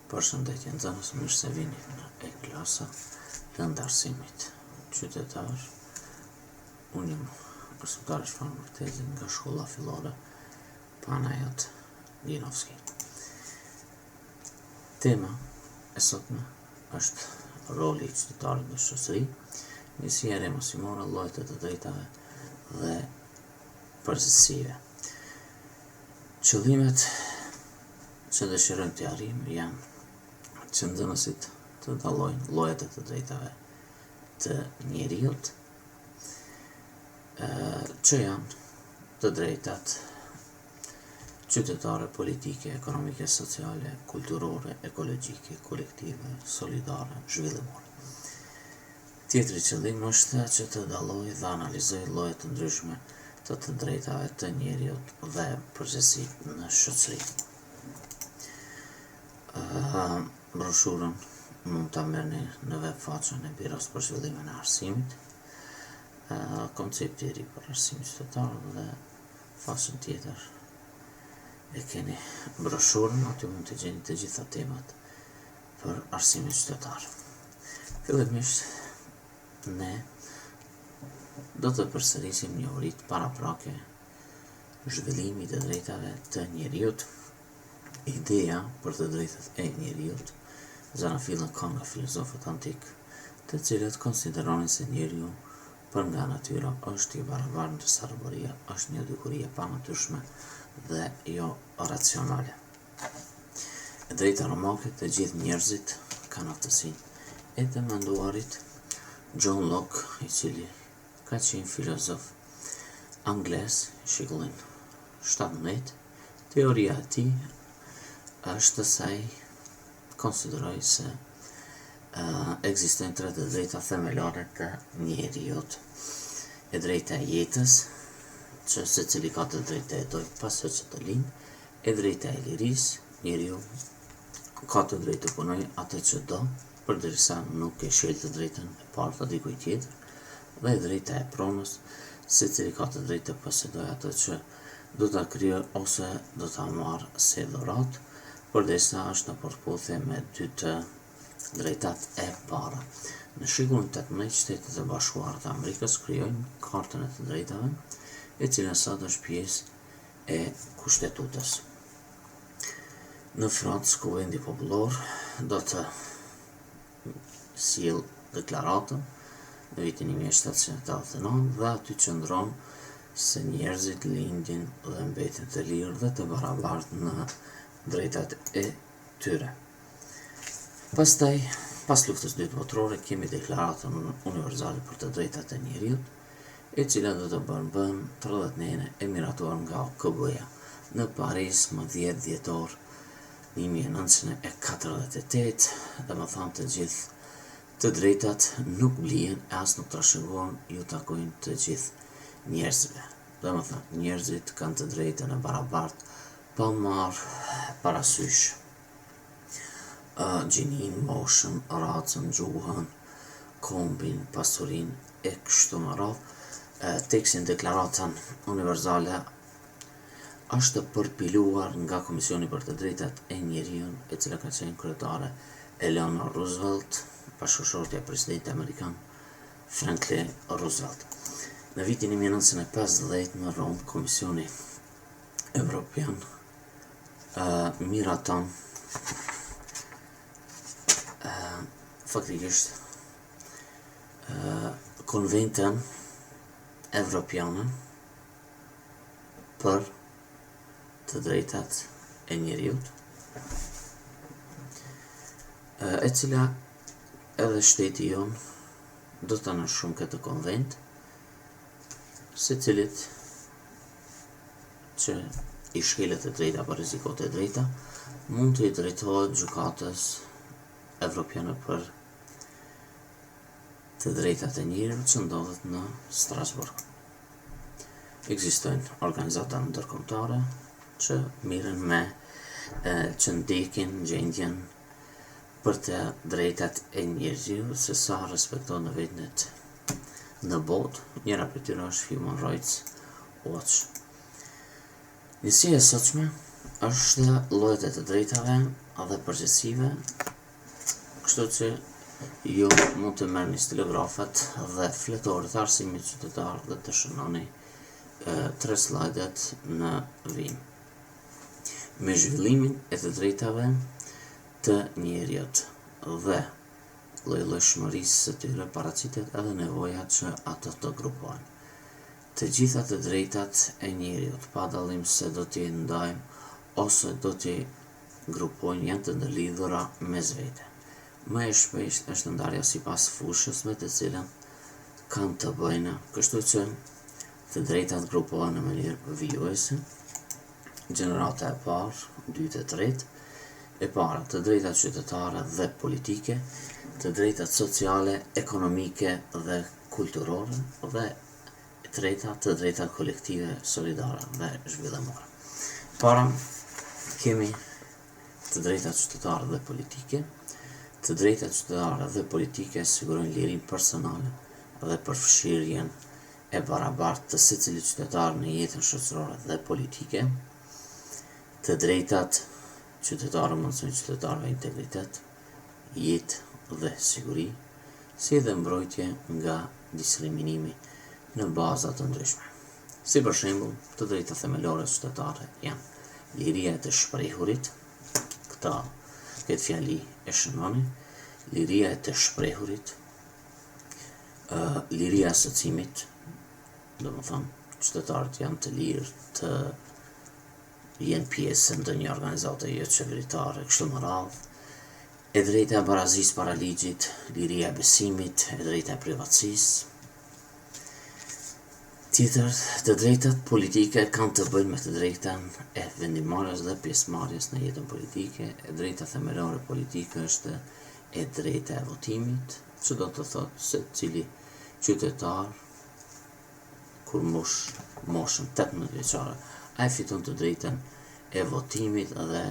Përshëndetje nxënës, mirë se vini në klasa të ndarësimit qytetar. Unë jam mësimtar i shfarë Mërtezi nga shkolla fillore Panajot Linovski. Tema e sotme është roli i qytetarit në shoqëri, njësia e mosimore, llojet e të drejtave dhe përgjegjësive. Qëllimet që dëshirojmë të arrijmë janë që nxënësit të dallojnë llojet e të drejtave të njeriut, që janë të drejtat qytetare, politike, ekonomike, sociale, kulturore, ekologjike, kolektive, solidare, zhvillimore. Tjetri qëllim është që të dallojë dhe analizojë lloje të ndryshme të drejtave të njeriut dhe përgjegjësitë në shoqëri. Broshurën mund ta merrni në web faqen e Biros për Zhvillimin e Arsimit, koncepti i ri për arsimin qytetar, dhe faqen tjetër e keni broshurën, aty mund të gjeni të gjitha temat për arsimin qytetar. Fillimisht ne do të përsërisim njohuritë paraprake zhvillimit të drejtave të njeriut. Ideja për të drejtat e njeriut zanafillën ka nga filozofët antik, të cilët konsideronin se njeriu për nga natyra është i barabartë, ndërsa robëria është një dykuri e panatyrshme dhe jo racionale. E drejta romake të gjithë njerëzit kanë aftësinë e të menduarit. John Locke, i cili ka qenë filozof anglez shekullin 17, teoria e tij është se ai konsideroi se ekzistojnë tre të drejta themelore të njeriut. E drejta e jetës, që secili ka të drejtë të jetojë pasi që të linjë; e drejta e lirisë, njeriu ka të drejtë të punojë atë që do, përderisa nuk e shkel të drejtën e parë të dikujt tjetër; dhe e drejta e pronës, secili ka të drejtë të posedojë atë që do ta krijojë ose do ta marrë si dhuratë, përderisa është në përputhje me dy të drejtat e para. Në shekullin 18, Shtetet e Bashkuara të Amerikës krijojnë Kartën e të drejtave, e cila sot është pjesë e Kushtetutës. Në Francë, Kuvendi Popullor do të sjellë deklaratën në vitin 1789 dhe aty qëndron se njerëzit lindin dhe mbeten të lirë dhe të barabartë në drejtat e tyre. Pastaj, pas luftës së dytë botërore, kemi Deklaratën Universale për të drejtat e njeriut, e cila do të bën 39 e miratuar nga OKB-ja në Paris më 10 dhjetor 1948, domethënë të gjithë të drejtat nuk blihen e as nuk trashëgohen, ju takojnë të gjithë njerëzve. Domethënë njerëzit kanë të drejtën e barabartë pa marrë parasysh gjinin, moshën, racën, gjuhën, kombin, pasurinë e kështu me radhë. Tekstin Deklaratën Universale është përpiluar nga Komisioni për të drejtat e njeriut, e cila ka qenë kryetare Eleanor Roosevelt, bashkëshortja e presidentit amerikan Franklin Roosevelt. Në vitin 1950 në Rom, Komisioni Evropian miraton faktikisht Konventën Evropiane për të drejtat e njeriut, e cila edhe shteti jonë do të nënshkruajë këtë konvent, secilit që i shkelet e drejta për rrezikot e drejta mund të i drejtohet gjykatës evropiane për të drejtat e njeriut që ndodhet në Strasburg. Ekzistojnë organizata ndërkombëtare që mirën me që ndjekin gjendjen për të drejtat e njeriut, se sa respektohen në vetët në botë. Njëra prej tyre është Human Rights Watch. Njësia e sotshme është llojet e të drejtave dhe përgjithësive, kështu që ju mund të merrni stilografat dhe fletorët e arsimit qytetar dhe të shënoni 3 slajdet në vim. Me zhvillimin e të drejtave të njeriut dhe llojshmërisë së tyre paraqitet edhe nevoja që ato të grupohen. Të gjitha të drejtat e njeriut, pa dallim se do t'i ndajmë ose do t'i grupojnë, janë të ndërlidhura mes vete. Më e shpeshtë është ndarja sipas fushës me të cilën kanë të bëjnë, kështu që të drejtat grupohen në mënyrë vijuese. Gjenerata e parë, 2 e 3, e para të drejtat qytetare dhe politike, të drejtat sociale, ekonomike dhe kulturore, dhe e treta të drejtat kolektive, solidare dhe zhvillimore. Para kemi të drejtat qytetare dhe politike. Të drejtat qytetare dhe politike sigurojnë lirinë personale dhe përfshirjen e barabartë të secilit qytetar në jetën shoqërore dhe politike. Të drejtat qytetare mundsojnë qytetarëve integritet, jetë dhe siguri, si dhe mbrojtje nga diskriminimi në baza të ndryshme. Si për shembull, të drejtat themelore qytetare janë liria e të shprehurit, këtë fjali e shënoni, liria e të shprehurit, liria e asociimit, domethënë qytetarët janë të lirë të jenë pjesë në ndonjë organizate jo qeveritare, kështu me radhë, e drejta e barazisë para ligjit, liria e besimit, e drejta e privatësisë. Tjetër, të drejtat politike kanë të bëjnë me të drejtën e vendimarrjes dhe pjesëmarrjes në jetën politike. E drejta themelore politike është e drejta e votimit, që do të thotë se cili qytetar kur moshën 18 vjeçare, ai fiton të drejtën e votimit dhe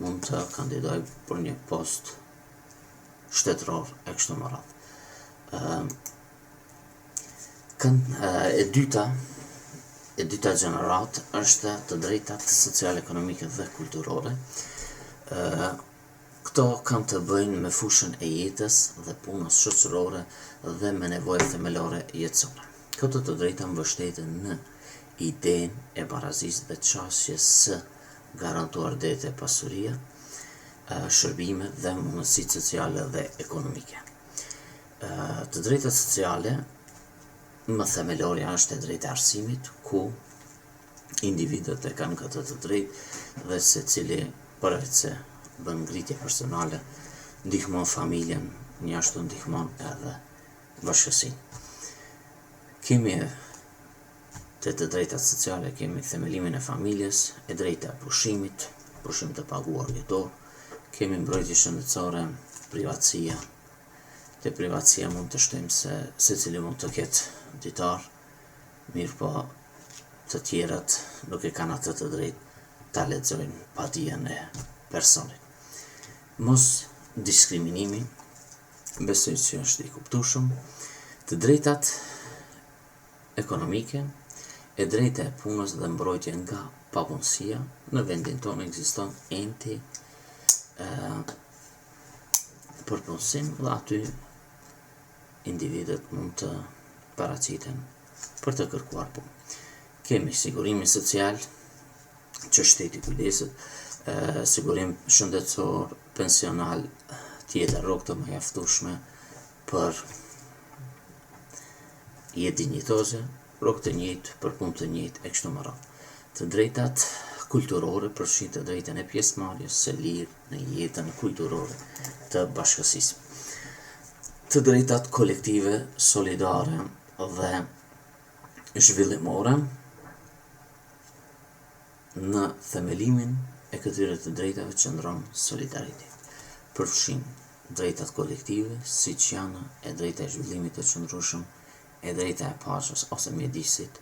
mund të kandidojë për një post shtetëror e kështu me radhë. E dyta gjenerat është të drejtat sociale, ekonomike dhe kulturore. Këto kanë të bëjnë me fushën e jetës dhe punës shoqërore dhe me nevojat themelore jetësore. Këto të drejta mbështeten në idenë e barazisë dhe çështjes së garantuar drejtë e pasuria, shërbime dhe mundësitë sociale dhe ekonomike. Të drejtat sociale, më themelorja është e drejta e arsimit, ku individët e kanë këtë të drejtë dhe secili përveç se bën ngritje personale, ndihmon familjen, njashtu ndihmon edhe bashkësinë. Kemi të drejtat sociale, kemi themelimin e familjes, e drejta e pushimit, pushim të paguar jetor, kemi mbrojtje shëndetësore, privatësia. Te privatësia mund të shtojmë se secili mund të ketë ditar, mirë po të tjerat nuk e kanë atë të drejtë ta lexojnë padijen e personit. Mos diskriminimi, besoj që është i kuptueshëm. Të drejtat ekonomike, e drejta e punës dhe mbrojtje nga papunësia. Në vendin tonë ekziston enti për punësim dhe aty individët mund të paraqiten për të kërkuar punë. Kemi sigurimin social, që shteti kujdeset, sigurim shëndetësor, pensional, tjetër rrogë të mjaftueshme për jetë dinjitoze, rrogë të njëjtë për punë të njëjtë e kështu me radhë. Të drejtat kulturore përfshin të drejtën e pjesëmarrjes së lirë në jetën kulturore të bashkësisë. Të drejtat kolektive, solidare dhe zhvillimore. Në themelimin e këtyre të drejtave qëndron solidariteti. Përfshin drejtat kolektive, siç janë e drejta e zhvillimit të qëndrueshëm, e drejta e paqes ose mjedisit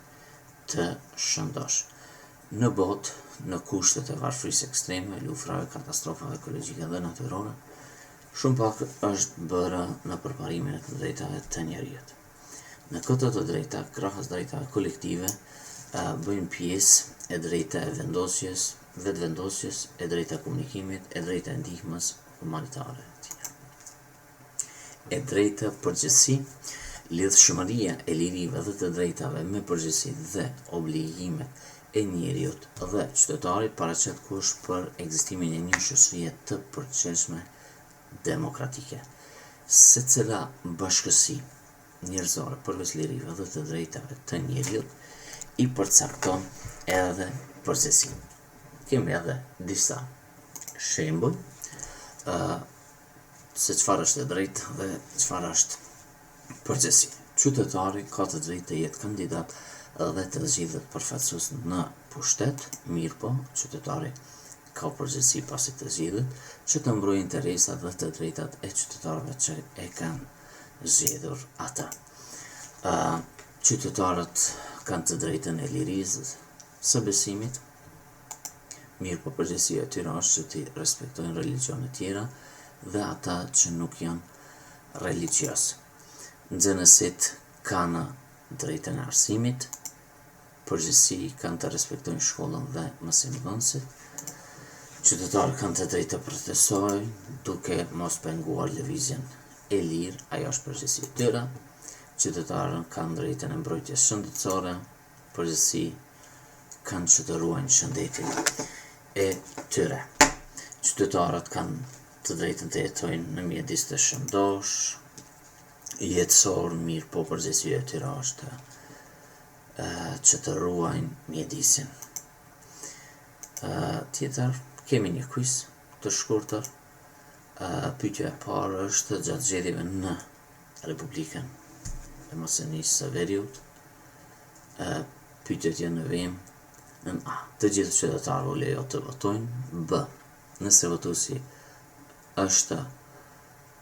të shëndosh. Në botë, në kushtet e varfërisë ekstreme, lufrave, katastrofave ekologjike dhe natyrore, shumë pak është bërë në përparimin e të drejtave të njerëzit. Në këto të drejta, krahas drejtave kolektive, bëjnë pjesë e drejta e vendosjes, vetëvendosjes, e drejta e komunikimit, e drejta e ndihmës humanitare. E drejta përgjithësi, lidhshmëria e lirive dhe të drejtave me përgjithësi dhe obligimet e njeriut dhe qytetarit paraqet kusht për ekzistimin e një shoqërie të përgjithshme demokratike. Secila bashkësi njerëzore përveç lirive dhe të drejtave të njeriut i përcakton edhe përgjithësinë. Kemi edhe disa shembuj se çfarë është e drejtë dhe çfarë është përgjithësi. Qytetari ka të drejtë të jetë kandidat dhe të zgjidhet përfaqësues në pushtet, mirë po, qytetari ka përgjegjësi pasi të zgjidhet që të mbrojë interesat dhe të drejtat e qytetarëve që e kanë zgjedhur ata. Qytetarët kanë të drejtën e lirisë së besimit, mirë po përgjegjësia e tyre është që ti respektojnë religione tjera dhe ata që nuk janë religios. Nxënësit kanë drejtën e arsimit, përgjithësi kanë të respektojnë shkollën dhe mësimdhënësit. Qytetarët kanë të drejtë të protestojnë duke mos penguar lëvizjen e lirë, ajo është përgjegjësia e tyre. Qytetarët kanë drejtën e mbrojtjes shëndetësore, përgjithësi kanë që të ruajnë shëndetin e tyre. Qytetarët kanë të drejtën të jetojnë në mjedis të shëndosh, jetësor, mirë po përgjegjësia e tyre është që të ruajnë mjedisin. Tjetër, kemi një quiz të shkurtër. Pyetja e parë është gjatë zgjedhjeve në Republikën e Maqedonisë së Veriut. Pyetjet janë në vijim. Në A. Të gjithë qytetarët u lejo të votojnë. B. Nëse votuesi është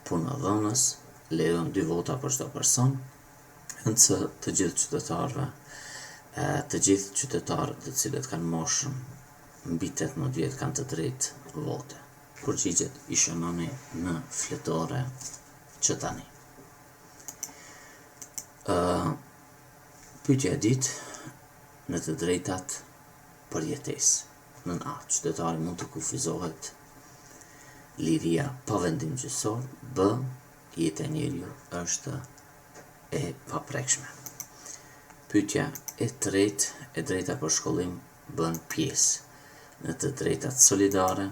punëdhënës, lejon 2 vota për çdo person. Në C. Të gjithë qytetarët të cilët kanë moshën mbi 18 vjet kanë të drejtë vote. Përgjigjet i shënoni në fletore që tani. Pyetja e dytë në të drejtat për jetesë. Në A. Qytetari mund të kufizohet liria pa vendim gjyqësor. B. Jeta e njeriu është e paprekshme. Pyetja e tretë, e drejta për shkollim bën pjesë në të drejtat solidare,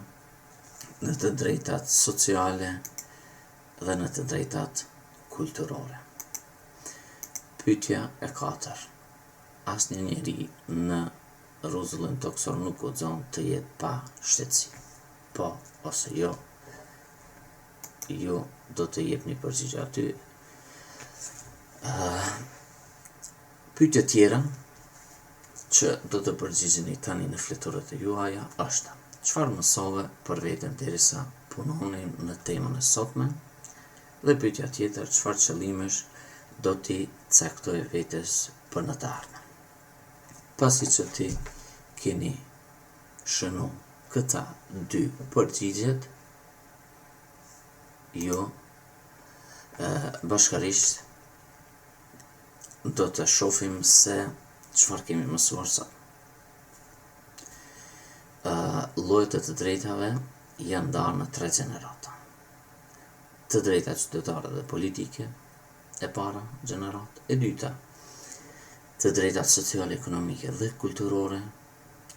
në të drejtat sociale dhe në të drejtat kulturore. Pyetja e katër. Asnjë njeri në rrezullin toksor nuk guxon të jetë pa shtetësi. Po ose jo, ju do të jepni përgjigje aty. Pyetja tjera që do të përgjigjeni tani në fletoret e juaja është: çfarë mësove për veten derisa punoni në temën e sotme? Dhe pyetja tjetër: çfarë qëllimesh do t'i caktoj vetes për në të ardhmen? Pasi që ti keni shënu këta 2 përgjigjet, ju bashkërisht do të shohim se çfarë kemi mësuar sot. Llojet e të drejtave janë ndarë në 3 gjenerata. Të drejtat qytetare dhe politike, e para gjenerat, e dyta të drejtat sociale, ekonomike dhe kulturore,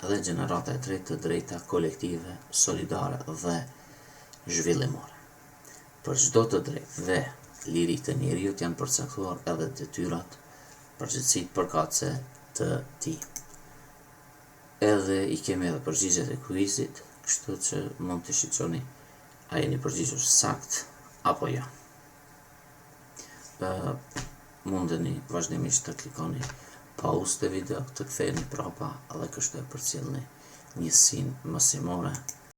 dhe gjenerata e tretë të drejta kolektive, solidare dhe zhvillimore. Për çdo të drejtë dhe liritë të njeriut janë përcaktuar edhe detyrat, përgjegjësitë përkatëse të tij. Edhe i kemi edhe përgjigjet e quizit, kështu që mund të shiqoni a jeni përgjigjur sakt apo jo. Mundeni vazhdimisht të klikoni pauzë të video, të ktheheni prapa dhe kështu e përcjellni njësinë mësimore